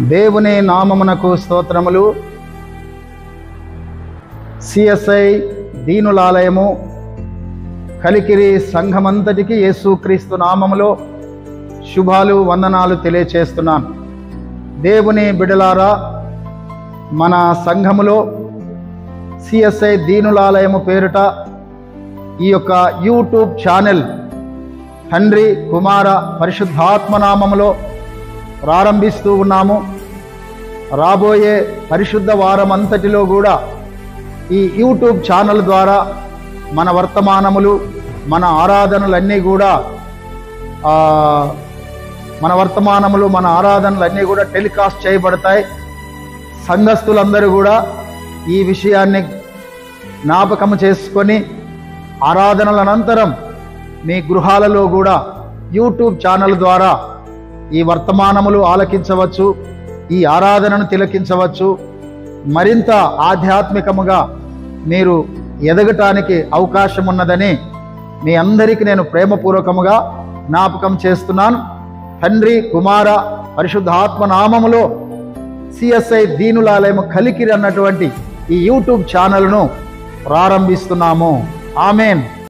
దేవుని నామమునకు స్తోత్రములు. సిఎస్ఐ దీనులాలయము కలికిరి సంఘమంతటికి యేసుక్రీస్తు నామములో శుభాలు వందనాలు తెలియచేస్తున్నాను. దేవుని బిడలారా, మన సంఘములో సిఎస్ఐ దీనులాలయము పేరిట ఈ యొక్క యూట్యూబ్ ఛానల్ తండ్రి కుమార పరిశుద్ధాత్మ నామములో ప్రారంభిస్తూ ఉన్నాము. రాబోయే పరిశుద్ధ వారం అంతటిలో కూడా ఈ యూట్యూబ్ ఛానల్ ద్వారా మన వర్తమానములు, మన ఆరాధనలన్నీ కూడా టెలికాస్ట్ చేయబడతాయి. సంఘస్థులందరూ కూడా ఈ విషయాన్ని జ్ఞాపకం చేసుకొని ఆరాధనల అనంతరం మీ గృహాలలో కూడా యూట్యూబ్ ఛానల్ ద్వారా ఈ వర్తమానములు ఆలకించవచ్చు, ఈ ఆరాధనను తిలకించవచ్చు. మరింత ఆధ్యాత్మికముగా మీరు ఎదగటానికి అవకాశం ఉన్నదని మీ అందరికీ నేను ప్రేమపూర్వకముగా జ్ఞాపకం చేస్తున్నాను. తండ్రి కుమార పరిశుద్ధాత్మ నామములో సిఎస్ఐ దీనులాలయము కలికిరి అన్నటువంటి ఈ యూట్యూబ్ ఛానల్ను ప్రారంభిస్తున్నాము. ఆమెన్.